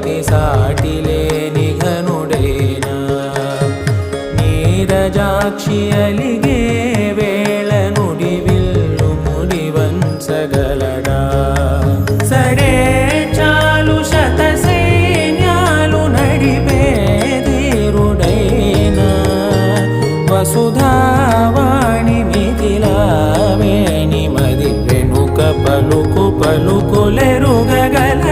పతి సాటి లేని ఘనుడైనా నీరజాక్షి అలిగే వేళ నుడి విల్లు ముడి వంచగలడా సడే చాలు శత సైన్యాలు నడిపే ధీరుడైనా వసుధావాణి మిథిలావేణి మది వెనుక పలుకు పలుకులెరుగగల